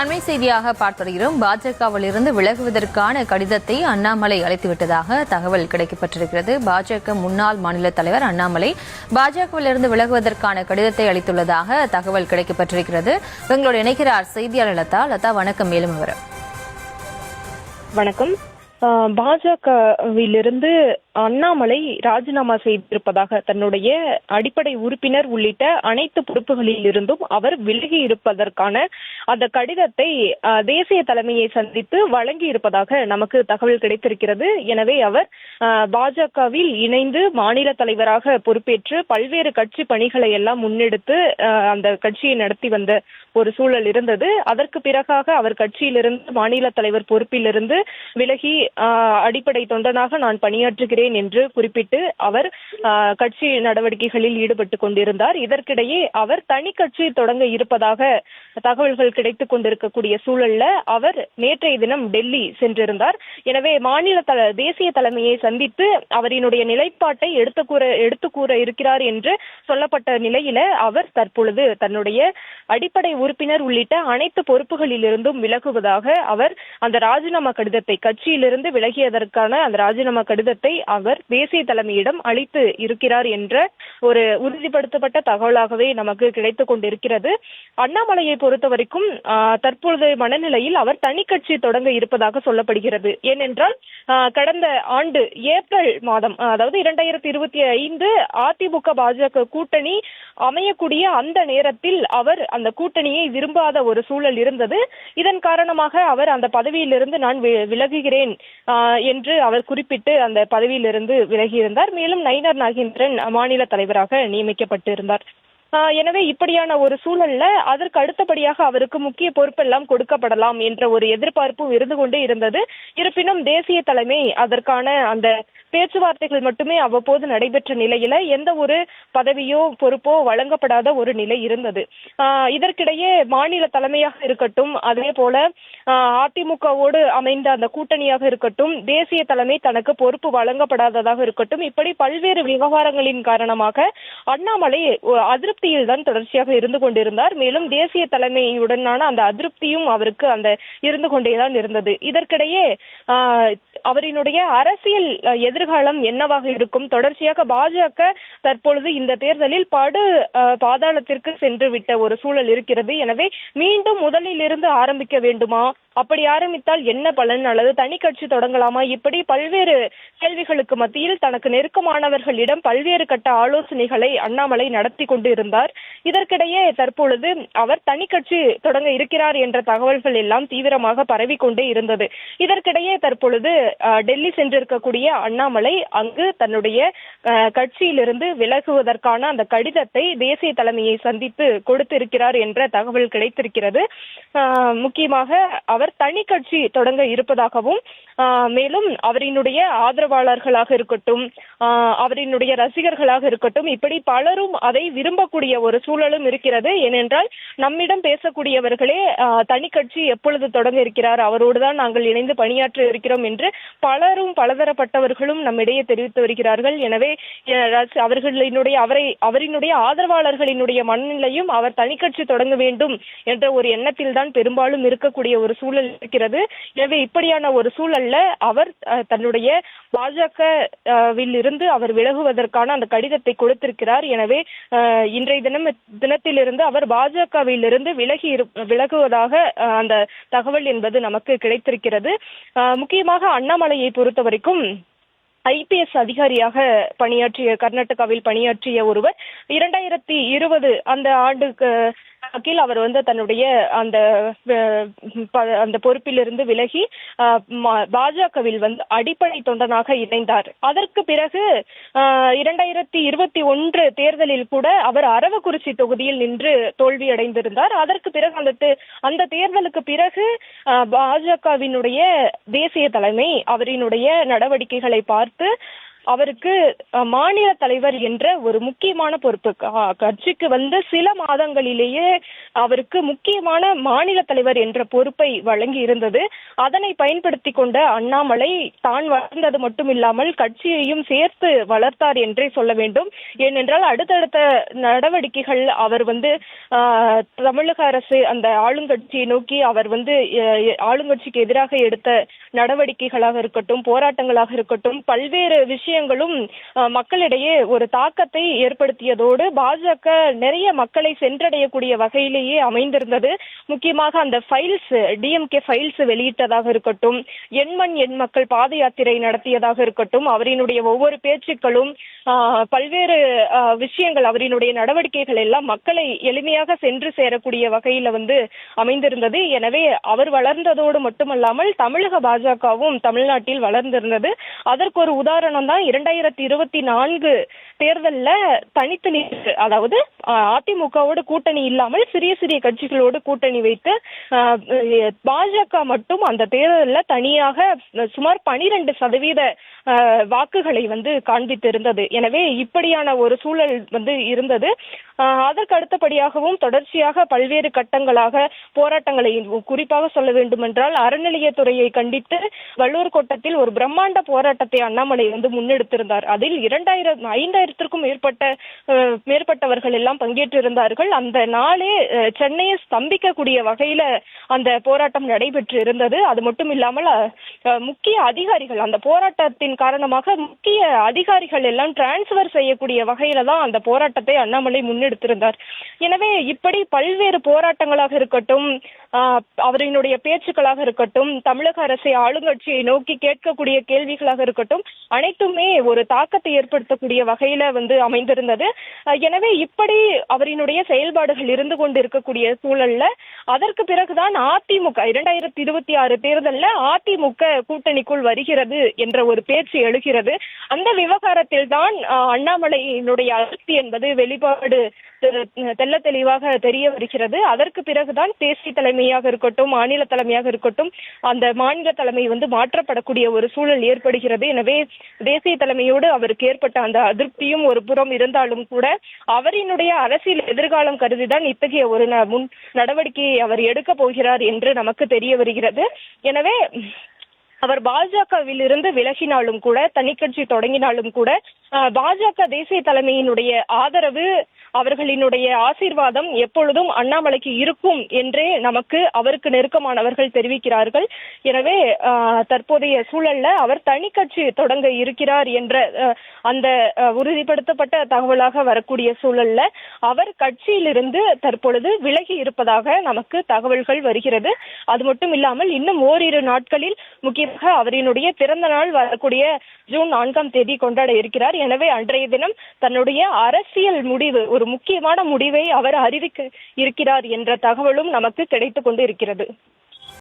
அண்மை செய்தியாக பார்த்து வருகிறோம். பாஜகவில் இருந்து விலகுவதற்கான கடிதத்தை அண்ணாமலை அளித்துவிட்டதாக தகவல் கிடைக்கப்பட்டிருக்கிறது. பாஜக முன்னாள் மாநில தலைவர் அண்ணாமலை பாஜகவில் இருந்து விலகுவதற்கான கடிதத்தை அளித்துள்ளதாக தகவல் கிடைக்கப்பட்டிருக்கிறது. எங்களோடு இணைக்கிறார் செய்தியாளர் லதா. லதா, வணக்கம். மேலும் விவரம். வணக்கம். பாஜகவிலிருந்து அண்ணாமலை ராஜினாமா செய்திருப்பதாக, தன்னுடைய அடிப்படை உறுப்பினர் உள்ளிட்ட அனைத்து பொறுப்புகளில் இருந்தும் அவர் விலகி இருப்பதற்கான அந்த கடிதத்தை தேசிய தலைமையை சந்தித்து வழங்கி இருப்பதாக நமக்கு தகவல் கிடைத்திருக்கிறது. எனவே அவர் பாஜகவில் இணைந்து மாநில தலைவராக பொறுப்பேற்று பல்வேறு கட்சி பணிகளை எல்லாம் முன்னெடுத்து அந்த கட்சியை நடத்தி வந்த ஒரு சூழல் இருந்தது. அதற்கு பிறகாக அவர் கட்சியிலிருந்து மாநில தலைவர் பொறுப்பிலிருந்து விலகி அடிப்படை தொண்டனாக நான் பணியாற்றுகிறேன் என்று குறிப்பிட்டு அவர் கட்சி நடவடிக்கைகளில் ஈடுபட்டுக் கொண்டிருந்தார். இதற்கிடையே அவர் தனி கட்சி தொடங்க இருப்பதாக தகவல்கள் கிடைத்துக் கொண்டிருக்கக்கூடிய சூழல்ல அவர் நேற்றைய தினம் டெல்லி சென்றிருந்தார். எனவே தேசிய தலைமையை சந்தித்து அவரினுடைய நிலைப்பாட்டை எடுத்து கூற இருக்கிறார் என்று சொல்லப்பட்ட நிலையில அவர் தற்பொழுது தன்னுடைய அடிப்படை உறுப்பினர் உள்ளிட்ட அனைத்து பொறுப்புகளில் இருந்தும் விலகுவதாக அவர் அந்த ராஜினாமா கடிதத்தை, கட்சியிலிருந்து விலகியதற்கான அந்த ராஜினாமா கடிதத்தை அவர் தேசிய தலைமையிடம் அளித்து இருக்கிறார் என்ற ஒரு உறுதிப்படுத்தப்பட்ட தகவலாகவே நமக்கு கிடைத்துக் கொண்டிருக்கிறது. அண்ணாமலையை பொறுத்த வரைக்கும் தற்பொழுதைய மனநிலையில் அவர் தனி கட்சி தொடங்க இருப்பதாக சொல்லப்படுகிறது. ஏனென்றால் கடந்த ஆண்டு ஏப்ரல் மாதம், அதாவது 2025 அதிமுக பாஜக கூட்டணி அமையக்கூடிய அந்த நேரத்தில் அவர் அந்த கூட்டணியை விரும்பாத ஒரு சூழல் இருந்தது. இதன் காரணமாக அவர் அந்த பதவியிலிருந்து நான் விலகுகிறேன் என்று அவர் குறிப்பிட்டு அந்த பதவியிலிருந்து விலகியிருந்தார். மேலும் நயினார் நாகேந்திரன் மாநில தலைவராக நியமிக்கப்பட்டிருந்தார். எனவே இப்படியான ஒரு சூழல்ல அதற்கு அடுத்தபடியாக அவருக்கு முக்கிய பொறுப்பெல்லாம் கொடுக்கப்படலாம் என்ற ஒரு எதிர்பார்ப்பும் இருந்து கொண்டே இருந்தது. இருப்பினும் தேசிய தலைமை அதற்கான அந்த பேச்சுவார்த்தைகள் மட்டுமே அவ்வப்போது நடைபெற்ற நிலையில எந்த ஒரு பதவியோ பொறுப்போ வழங்கப்படாத ஒரு நிலை இருந்தது. இதற்கிடையே மாநில தலைமையாக இருக்கட்டும், அதே போல அதிமுகவோடு அமைந்த அந்த கூட்டணியாக இருக்கட்டும், தேசிய தலைமை தனக்கு பொறுப்பு வழங்கப்படாததாக இருக்கட்டும், இப்படி பல்வேறு விவகாரங்களின் காரணமாக அண்ணாமலை அதிருப்தியில் தான் தொடர்ச்சியாக இருந்து கொண்டிருந்தார். மேலும் தேசிய தலைமையுடனான அந்த அதிருப்தியும் அவருக்கு அந்த இருந்து கொண்டேதான் இருந்தது. இதற்கிடையே அவரினுடைய அரசியல் எதிர்காலம் என்னவாக இருக்கும்? தொடர்ச்சியாக பாஜக தற்பொழுது இந்த தேர்தலில் பாதாளத்திற்கு சென்று விட்ட ஒரு சூழல் இருக்கிறது. எனவே மீண்டும் முதலில் இருந்து ஆரம்பிக்க வேண்டுமா? அப்படி ஆரம்பித்தால் என்ன பலன்? அல்லது தனி கட்சி தொடங்கலாமா? இப்படி பல்வேறு கேள்விகளுக்கு மத்தியில் தனக்கு நெருக்கமானவர்களிடம் பல்வேறு கட்ட ஆலோசனைகளை அண்ணாமலை நடத்தி கொண்டு இருந்தார். இதற்கிடையே தற்பொழுது அவர் தனி கட்சி தொடங்க இருக்கிறார் என்ற தகவல்கள் எல்லாம் தீவிரமாக பரவிக்கொண்டே இருந்தது. இதற்கிடையே தற்பொழுது டெல்லி சென்றிருக்கக்கூடிய அண்ணாமலை அங்கு தன்னுடைய கட்சியிலிருந்து விலகுவதற்கான அந்த கடிதத்தை தேசிய தலைமையை சந்தித்து கொடுத்திருக்கிறார் என்ற தகவல் கிடைத்திருக்கிறது. முக்கியமாக அவர் தனி கட்சி தொடங்க இருப்பதாகவும், மேலும் அவரினுடைய ஆதரவாளர்களாக இருக்கட்டும், அவரினுடைய ரசிகர்களாக இருக்கட்டும், இப்படி பலரும் அதை விரும்பக்கூடிய ஒரு சூழலும் இருக்கிறது. ஏனென்றால் நம்மிடம் பேசக்கூடியவர்களே தனி கட்சி எப்பொழுது தொடங்க இருக்கிறார், அவரோடுதான் நாங்கள் இணைந்து பணியாற்ற இருக்கிறோம் என்று பலரும் பலதரப்பட்டவர்களும் நம்மிடையே தெரிவித்து வருகிறார்கள். எனவே அவரினுடைய ஆதரவாளர்களினுடைய மனநிலையும் அவர் தனி கட்சி தொடங்க வேண்டும் என்ற ஒரு எண்ணத்தில் தான் பெரும்பாலும் இருக்கக்கூடிய ஒரு சூழல் இருக்கிறது. எனவே இப்படியான ஒரு சூழல்ல அவர் தன்னுடைய பாஜகவில் இருந்து அவர் விலகுவதற்கான அந்த கடிதத்தை கொடுத்திருக்கிறார். எனவே இன்றைய தினத்திலிருந்து அவர் பாஜகவில் இருந்து விலகுவதாக அந்த தகவல் என்பது நமக்கு கிடைத்திருக்கிறது. முக்கியமாக அண்ணாமலையை பொறுத்த வரைக்கும் IPS அதிகாரியாக பணியாற்றிய, கர்நாடகாவில் பணியாற்றிய ஒருவர் 2020 அந்த ஆண்டுக்கு கீழ் அவர் தன்னுடைய அந்த பொறுப்பிலிருந்து விலகி பாஜகவில் அடிப்படை தொண்டனாக இணைந்தார். அதற்கு பிறகு 2021 தேர்தலில் கூட அவர் அரவக்குறிச்சி தொகுதியில் நின்று தோல்வி அடைந்திருந்தார். அதற்கு பிறகு அந்த தேர்தலுக்கு பிறகு பாஜகவினுடைய தேசிய தலைமை அவரினுடைய நடவடிக்கைகளை பார்த்து அவருக்கு மாநில தலைவர் என்ற ஒரு முக்கியமான பொறுப்பு, கட்சிக்கு சில மாதங்களிலேயே அவருக்கு முக்கியமான மாநில தலைவர் என்ற பொறுப்பை வழங்கி இருந்தது. அதனை பயன்படுத்தி கொண்ட அண்ணாமலை தான் வளர்ந்தது மட்டும் இல்லாமல் கட்சியையும் சேர்த்து வளர்த்தார் என்றே சொல்ல வேண்டும். ஏனென்றால் அடுத்தடுத்த நடவடிக்கைகள் அவர் தமிழக அரசு அந்த ஆளுங்கட்சியை நோக்கி அவர் ஆளுங்கட்சிக்கு எதிராக எடுத்த நடவடிக்கைகளாக இருக்கட்டும், போராட்டங்களாக இருக்கட்டும், பல்வேறு விஷயங்களும் மக்களிடையே ஒரு தாக்கத்தை ஏற்படுத்தியதோடு பாஜக நிறைய மக்களை சென்றடையக்கூடிய வகையிலேயே அமைந்திருந்தது. முக்கியமாக அந்த டிஎம்கே ஃபைல்ஸ் வெளியிட்டதாக இருக்கட்டும், எண்மண் எண் மக்கள் பாத யாத்திரை நடத்தியதாக இருக்கட்டும், அவரினுடைய ஒவ்வொரு பேச்சுக்களும் பல்வேறு விஷயங்கள், அவரினுடைய நடவடிக்கைகள் எல்லாம் மக்களை எளிமையாக சென்று சேரக்கூடிய வகையில அமைந்திருந்தது. எனவே அவர் வளர்ந்ததோடு மட்டுமல்லாமல் தமிழக பாஜகவும் தமிழ்நாட்டில் வளர்ந்திருந்தது. அதற்கு ஒரு உதாரணம் தான் 2024 தேர்தலில் தனித்து நின்று, அதாவது அதிமுகவோடு கூட்டணி இல்லாமல் சிறிய சிறிய கட்சிகளோடு கூட்டணி வைத்து பாஜக மட்டும் அந்த தேர்தலில் தனியாக சுமார் 12% வாக்குகளை காண்பித்திருந்தது. எனவே இப்படியான ஒரு சூழல் இருந்தது. அதற்கு அடுத்தபடியாகவும் தொடர்ச்சியாக பல்வேறு கட்டங்களாக போராட்டங்களை, குறிப்பாக சொல்ல வேண்டுமென்றால் அறநிலையத்துறையை கண்டித்து வள்ளுவர் கோட்டத்தில் ஒரு பிரம்மாண்ட போராட்டத்தை அண்ணாமலை முன்னெடுத்திருந்தார். அதில் 5000த்திற்கும் மேற்பட்டவர்கள் எல்லாம் பங்கேற்றிருந்தார்கள். அந்த நாளே சென்னையை ஸ்தம்பிக்கக்கூடிய வகையில அந்த போராட்டம் நடைபெற்று இருந்தது. அது மட்டும் இல்லாமல் முக்கிய அதிகாரிகள், அந்த போராட்டத்தின் காரணமாக முக்கிய அதிகாரிகள் எல்லாம் டிரான்ஸ்பர் செய்யக்கூடிய வகையில தான் அந்த போராட்டத்தை அண்ணாமலை முன்னெடுத்திருந்தார். எனவே இப்படி பல்வேறு போராட்டங்களாக இருக்கட்டும், அவரினுடைய பேச்சுக்களாக இருக்கட்டும், தமிழக அரசை ஆளுங்கட்சியை நோக்கி கேட்கக்கூடிய கேள்விகளாக இருக்கட்டும், அனைத்துமே ஒரு தாக்கத்தை ஏற்படுத்தக்கூடிய வகையில அமைந்திருந்தது. எனவே இப்படி அவரினுடைய செயல்பாடுகள் இருந்து கொண்டு இருக்கக்கூடிய சூழல்ல அதற்கு பிறகுதான் அதிமுக 2026 தேர்தலில் அதிமுக கூட்டணிக்குள் வருகிறது என்ற ஒரு பேச்சு எழுகிறது. அந்த விவகாரத்தில் தான் அண்ணாமலையினுடைய அதிருப்தி என்பது வெளிப்பாடு தெல்ல தெளிவாக தெரிய வருகிறது. அதற்கு பிறகுதான் தேசிய தலைமையாக இருக்கட்டும், மாநில தலைமையாக இருக்கட்டும், அந்த மாநில தலைமை மாற்றப்படக்கூடிய ஒரு சூழல் ஏற்படுகிறது. எனவே தேசிய தலைமையோடு அவருக்கு ஏற்பட்ட அந்த அதிருப்தியும் ஒரு புறம் இருந்தாலும் கூட அவரினுடைய அரசியல் எதிர்காலம் கருதிதான் இத்தகைய ஒரு முன் நடவடிக்கையை அவர் எடுக்க போகிறார் என்று நமக்கு தெரிய வருகிறது. எனவே அவர் பாஜகவில் இருந்து விலகினாலும் கூட, தனி கட்சி தொடங்கினாலும் கூட, பாஜக தேசிய தலைமையினுடைய ஆதரவு, அவர்களினுடைய ஆசீர்வாதம் எப்பொழுதும் அண்ணாமலைக்கு இருக்கும் என்றே அவருக்கு நெருக்கமானவர்கள் தெரிவிக்கிறார்கள். எனவே தற்போதைய சூழல்ல அவர் தனி கட்சி தொடங்க இருக்கிறார் என்ற அந்த உறுதிப்படுத்தப்பட்ட தகவலாக வரக்கூடிய சூழல்ல அவர் கட்சியிலிருந்து தற்பொழுது விலகி இருப்பதாக நமக்கு தகவல்கள் வருகிறது. அது மட்டும் இல்லாமல் இன்னும் ஓரிரு நாட்களில் முக்கியமாக அவரினுடைய பிறந்த நாள் வரக்கூடிய ஜூன் 4ஆம் தேதி கொண்டாட இருக்கிறார். எனவே அன்றைய தினம் தன்னுடைய அரசியல் முடிவு, ஒரு முக்கியமான முடிவை அவர் அறிவிக்க இருக்கிறார் என்ற தகவலும் நமக்கு கிடைத்துக் கொண்டு இருக்கிறது.